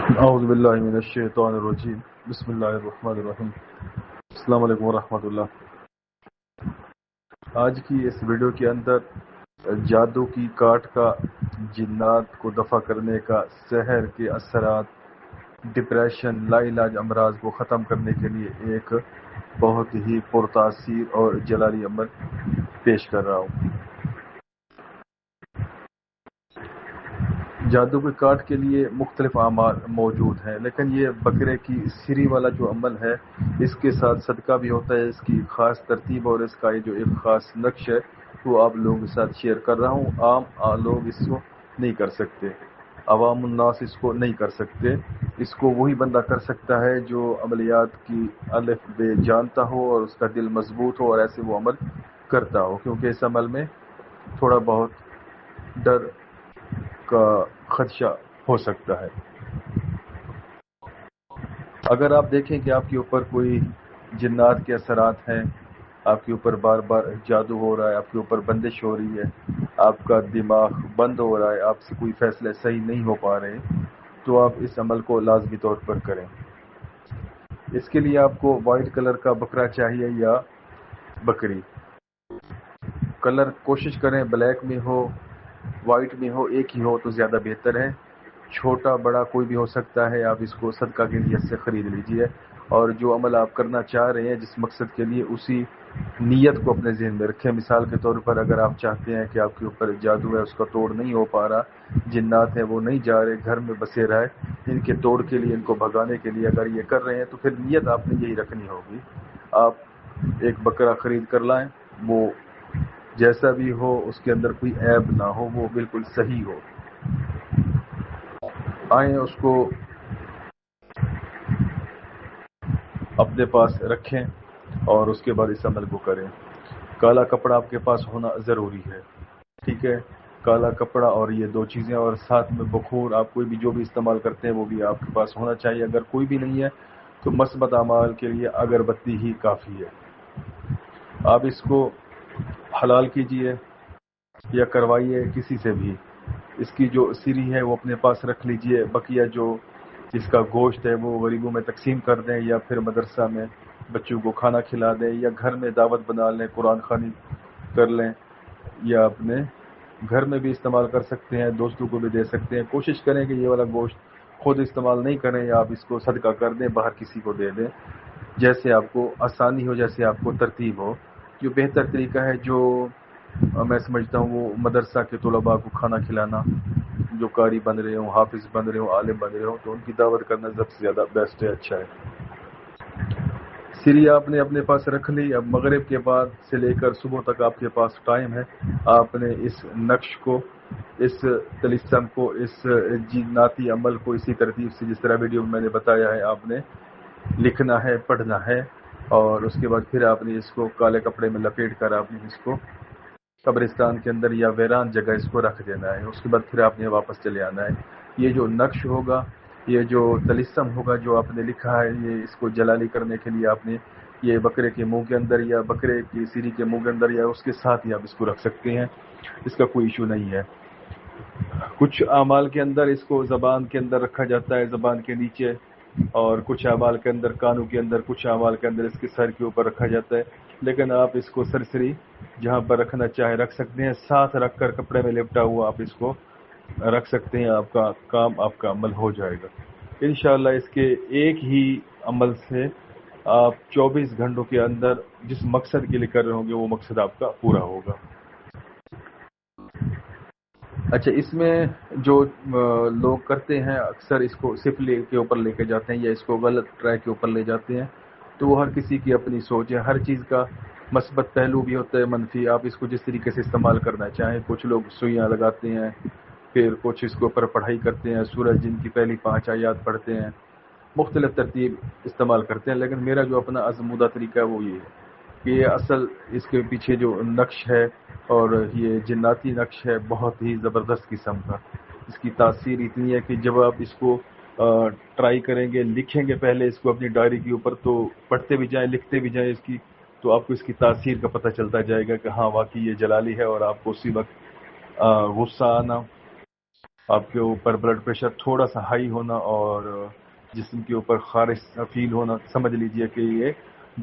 اعوذ باللہ من الشیطان الرجیم بسم اللہ الرحمن الرحیم السلام علیکم ورحمۃ اللہ۔ آج کی اس ویڈیو کے اندر جادو کی کاٹ کا، جنات کو دفع کرنے کا، سحر کے اثرات، ڈپریشن، لا علاج امراض کو ختم کرنے کے لیے ایک بہت ہی پرتاثیر اور جلالی عمل پیش کر رہا ہوں۔ جادو کے کاٹ کے لیے مختلف اعمال موجود ہیں، لیکن یہ بکرے کی سری والا جو عمل ہے، اس کے ساتھ صدقہ بھی ہوتا ہے۔ اس کی خاص ترتیب اور اس کا جو ایک خاص نقش ہے وہ آپ لوگوں کے ساتھ شیئر کر رہا ہوں۔ عام لوگ اس کو نہیں کر سکتے، عوام الناس اس کو نہیں کر سکتے۔ اس کو وہی بندہ کر سکتا ہے جو عملیات کی الف بے جانتا ہو اور اس کا دل مضبوط ہو اور ایسے وہ عمل کرتا ہو، کیونکہ اس عمل میں تھوڑا بہت ڈر کا خدشہ ہو سکتا ہے۔ اگر آپ دیکھیں کہ آپ کے اوپر کوئی جنات کے اثرات ہیں، آپ کے اوپر بار بار جادو ہو رہا ہے، آپ کے اوپر بندش ہو رہی ہے، آپ کا دماغ بند ہو رہا ہے، آپ سے کوئی فیصلے صحیح نہیں ہو پا رہے، تو آپ اس عمل کو لازمی طور پر کریں۔ اس کے لیے آپ کو وائٹ کلر کا بکرا چاہیے یا بکری۔ کلر کوشش کریں بلیک میں ہو، وائٹ میں ہو، ایک ہی ہو تو زیادہ بہتر ہے۔ چھوٹا بڑا کوئی بھی ہو سکتا ہے، آپ اس کو صدقہ کی نیت سے خرید لیجئے، اور جو عمل آپ کرنا چاہ رہے ہیں جس مقصد کے لیے، اسی نیت کو اپنے ذہن میں رکھیں۔ مثال کے طور پر اگر آپ چاہتے ہیں کہ آپ کے اوپر جادو ہے، اس کا توڑ نہیں ہو پا رہا، جنات ہیں وہ نہیں جا رہے، گھر میں بسے رہے، ان کے توڑ کے لیے، ان کو بھگانے کے لیے اگر یہ کر رہے ہیں تو پھر نیت آپ نے یہی رکھنی ہوگی۔ آپ ایک بکرا خرید کر لائیں، وہ جیسا بھی ہو اس کے اندر کوئی عیب نہ ہو، وہ بالکل صحیح ہو۔ آئیں اس کو اپنے پاس رکھیں اور اس کے بعد اس عمل کو کریں۔ کالا کپڑا آپ کے پاس ہونا ضروری ہے، ٹھیک ہے؟ کالا کپڑا اور یہ دو چیزیں، اور ساتھ میں بخور، آپ کوئی بھی جو بھی استعمال کرتے ہیں وہ بھی آپ کے پاس ہونا چاہیے۔ اگر کوئی بھی نہیں ہے تو مثبت اعمال کے لیے اگربتی ہی کافی ہے۔ آپ اس کو حلال کیجئے یا کروائیے کسی سے بھی۔ اس کی جو سری ہے وہ اپنے پاس رکھ لیجئے، بقیہ جو اس کا گوشت ہے وہ غریبوں میں تقسیم کر دیں، یا پھر مدرسہ میں بچوں کو کھانا کھلا دیں، یا گھر میں دعوت بنا لیں، قرآن خوانی کر لیں، یا اپنے گھر میں بھی استعمال کر سکتے ہیں، دوستوں کو بھی دے سکتے ہیں۔ کوشش کریں کہ یہ والا گوشت خود استعمال نہیں کریں، یا آپ اس کو صدقہ کر دیں، باہر کسی کو دے دیں، جیسے آپ کو آسانی ہو، جیسے آپ کو ترتیب ہو۔ جو بہتر طریقہ ہے، جو میں سمجھتا ہوں، وہ مدرسہ کے طلباء کو کھانا کھلانا، جو قاری بن رہے ہوں، حافظ بن رہے ہوں، عالم بن رہے ہوں، تو ان کی دعوت کرنا سب سے زیادہ بیسٹ ہے، اچھا ہے۔ سری آپ نے اپنے پاس رکھ لی۔ اب مغرب کے بعد سے لے کر صبح تک آپ کے پاس ٹائم ہے۔ آپ نے اس نقش کو، اس طلسم کو، اس جناتی عمل کو اسی ترتیب سے جس طرح ویڈیو میں نے بتایا ہے آپ نے لکھنا ہے، پڑھنا ہے، اور اس کے بعد پھر آپ نے اس کو کالے کپڑے میں لپیٹ کر آپ نے اس کو قبرستان کے اندر یا ویران جگہ اس کو رکھ دینا ہے۔ اس کے بعد پھر آپ نے واپس چلے آنا ہے۔ یہ جو نقش ہوگا، یہ جو طلسم ہوگا جو آپ نے لکھا ہے، یہ اس کو جلالی کرنے کے لیے آپ نے یہ بکرے کے منہ کے اندر یا بکرے کی سیری کے منہ کے اندر یا اس کے ساتھ ہی آپ اس کو رکھ سکتے ہیں، اس کا کوئی ایشو نہیں ہے۔ کچھ اعمال کے اندر اس کو زبان کے اندر رکھا جاتا ہے، زبان کے نیچے، اور کچھ اعمال کے اندر کانوں کے اندر، کچھ اعمال کے اندر اس کے سر کے اوپر رکھا جاتا ہے، لیکن آپ اس کو سرسری جہاں پر رکھنا چاہے رکھ سکتے ہیں، ساتھ رکھ کر کپڑے میں لپٹا ہوا آپ اس کو رکھ سکتے ہیں۔ آپ کا کام، آپ کا عمل ہو جائے گا انشاءاللہ۔ اس کے ایک ہی عمل سے آپ 24 گھنٹوں کے اندر جس مقصد کے لیے کر رہے ہوں گے وہ مقصد آپ کا پورا ہوگا۔ اچھا، اس میں جو لوگ کرتے ہیں اکثر اس کو سفلی کے اوپر لے کے جاتے ہیں یا اس کو غلط ٹریک کے اوپر لے جاتے ہیں، تو وہ ہر کسی کی اپنی سوچ ہے۔ ہر چیز کا مثبت پہلو بھی ہوتا ہے، منفی۔ آپ اس کو جس طریقے سے استعمال کرنا چاہیں، کچھ لوگ سوئیاں لگاتے ہیں، پھر کچھ اس کے اوپر پڑھائی کرتے ہیں، سورج جن کی پہلی 5 آیات پڑھتے ہیں، مختلف ترتیب استعمال کرتے ہیں، لیکن میرا جو اپنا آزمودہ طریقہ ہے وہ یہ ہے کہ یہ اصل اس کے پیچھے جو نقش ہے اور یہ جناتی نقش ہے بہت ہی زبردست قسم کا۔ اس کی تاثیر اتنی ہے کہ جب آپ اس کو ٹرائی کریں گے، لکھیں گے پہلے اس کو اپنی ڈائری کے اوپر، تو پڑھتے بھی جائیں، لکھتے بھی جائیں اس کی، تو آپ کو اس کی تاثیر کا پتہ چلتا جائے گا کہ ہاں واقعی یہ جلالی ہے، اور آپ کو اسی وقت غصہ آنا، آپ کے اوپر بلڈ پریشر تھوڑا سا ہائی ہونا اور جسم کے اوپر خارش فیل ہونا، سمجھ لیجئے کہ یہ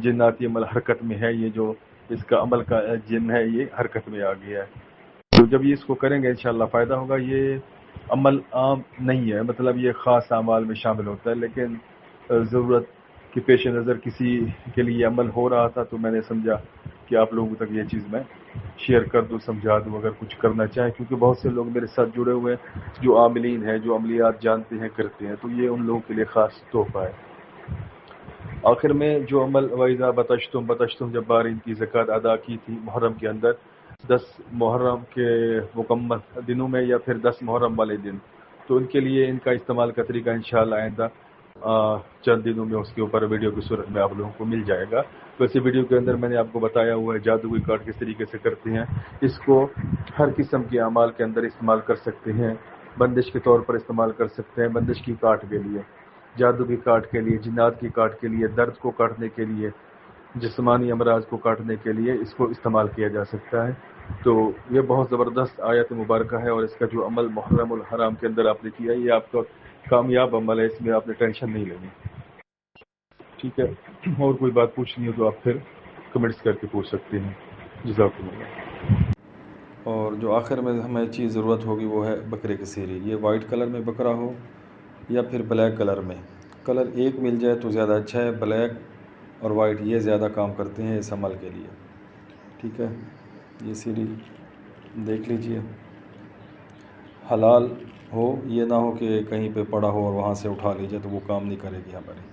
جناتی عمل حرکت میں ہے، یہ جو اس کا عمل کا جن ہے یہ حرکت میں آ گیا ہے۔ تو جب یہ اس کو کریں گے انشاءاللہ فائدہ ہوگا۔ یہ عمل عام نہیں ہے، مطلب یہ خاص اعمال میں شامل ہوتا ہے، لیکن ضرورت کے پیش نظر کسی کے لیے یہ عمل ہو رہا تھا تو میں نے سمجھا کہ آپ لوگوں تک یہ چیز میں شیئر کر دوں، سمجھا دوں اگر کچھ کرنا چاہیں، کیونکہ بہت سے لوگ میرے ساتھ جڑے ہوئے ہیں جو عاملین ہیں، جو عملیات جانتے ہیں کرتے ہیں، تو یہ ان لوگوں کے لیے خاص تحفہ ہے۔ آخر میں جو عمل وَإِذَا بَطَشْتُمْ جب بارین کی زکوٰۃ ادا کی تھی محرم کے اندر، 10 محرم کے مکمل دنوں میں یا پھر 10 محرم والے دن، تو ان کے لیے ان کا استعمال کا طریقہ انشاءاللہ آئندہ چند دنوں میں اس کے اوپر ویڈیو کی صورت میں آپ لوگوں کو مل جائے گا۔ ویسے ویڈیو کے اندر میں نے آپ کو بتایا ہوا ہے جادوئی کارڈ کس طریقے سے کرتے ہیں، اس کو ہر قسم کے اعمال کے اندر استعمال کر سکتے ہیں، بندش کے طور پر استعمال کر سکتے ہیں، بندش کی کاٹ کے لیے، جادو کی کاٹ کے لیے، جنات کی کاٹ کے لیے، درد کو کاٹنے کے لیے، جسمانی امراض کو کاٹنے کے لیے اس کو استعمال کیا جا سکتا ہے۔ تو یہ بہت زبردست آیت مبارکہ ہے، اور اس کا جو عمل محرم الحرام کے اندر آپ نے کیا یہ آپ کا کامیاب عمل ہے، اس میں آپ نے ٹینشن نہیں لینی۔ ٹھیک ہے، اور کوئی بات پوچھنی ہو تو آپ پھر کمنٹس کر کے پوچھ سکتے ہیں۔ جزاکم اللہ۔ اور جو آخر میں ہمیں چیز ضرورت ہوگی وہ ہے بکرے کی سیری۔ یہ وائٹ کلر میں بکرا ہو یا پھر بلیک کلر میں، کلر ایک مل جائے تو زیادہ اچھا ہے۔ بلیک اور وائٹ یہ زیادہ کام کرتے ہیں اس عمل کے لیے۔ ٹھیک ہے، یہ سیری دیکھ لیجئے، حلال ہو، یہ نہ ہو کہ کہیں پہ پڑا ہو اور وہاں سے اٹھا لیجئے تو وہ کام نہیں کرے گی ہماری۔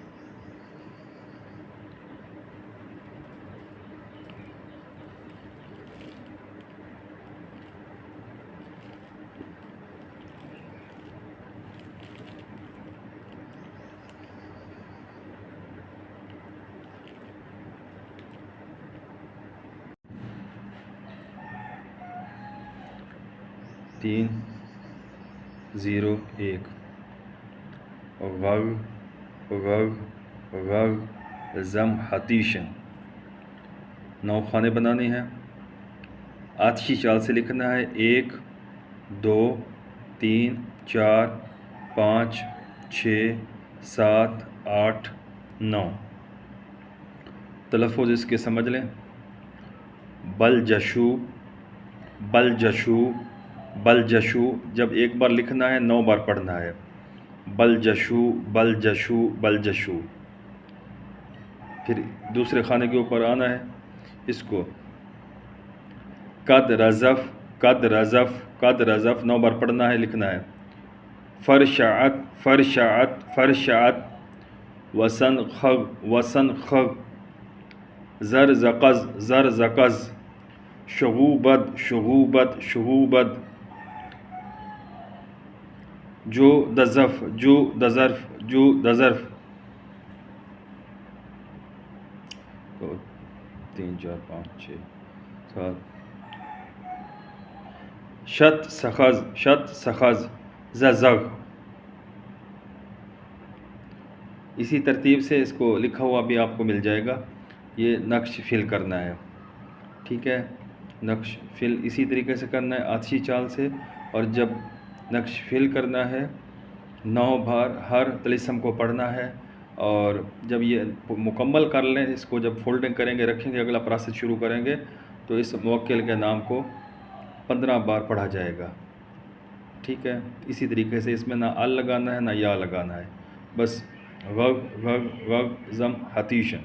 تین 0 1 غ زم حتیشن 9 خانے بنانے ہیں۔ آتشی چال سے لکھنا ہے 1 2 3 4 5 6 7 8 9۔ تلفظ اس کے سمجھ لیں، بل جشو بل جشو بل جشو، جب ایک بار لکھنا ہے 9 بار پڑھنا ہے، بل جشو بل جشو بل جشو۔ پھر دوسرے خانے کے اوپر آنا ہے، اس کو قد رزف قد رزف قد رزف 9 بار پڑھنا ہے، لکھنا ہے فرشعت فرشعت فرشعت وسن خغ وسن خغ زر زقز زر زقز شغوبت شغوبت شغوبت جو دظف جو دظرف جو دظرف۔ 3 4 5 6 7۔ شت سخز شت سخز زغ۔ اسی ترتیب سے اس کو لکھا ہوا بھی آپ کو مل جائے گا، یہ نقش فل کرنا ہے۔ ٹھیک ہے، نقش فل اسی طریقے سے کرنا ہے آتشی چال سے، اور جب نقش فل کرنا ہے 9 بار ہر طلسم کو پڑھنا ہے، اور جب یہ مکمل کر لیں، اس کو جب فولڈنگ کریں گے رکھیں گے، اگلا پروسیس شروع کریں گے تو اس موکل کے نام کو 15 بار پڑھا جائے گا۔ ٹھیک ہے، اسی طریقے سے اس میں نہ ال لگانا ہے نہ یا لگانا ہے، بس غ زم حتیشن۔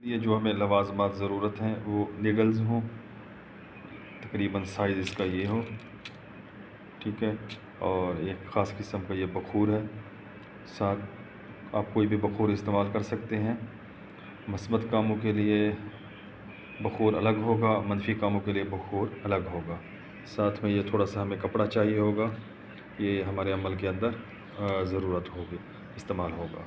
یہ جو ہمیں لوازمات ضرورت ہیں وہ نیڈلز ہوں، تقریباً سائز اس کا یہ ہو، ٹھیک ہے، اور ایک خاص قسم کا یہ بخور ہے، ساتھ آپ کوئی بھی بخور استعمال کر سکتے ہیں۔ مثبت کاموں کے لیے بخور الگ ہوگا، منفی کاموں کے لیے بخور الگ ہوگا۔ ساتھ میں یہ تھوڑا سا ہمیں کپڑا چاہیے ہوگا، یہ ہمارے عمل کے اندر ضرورت ہوگی، استعمال ہوگا۔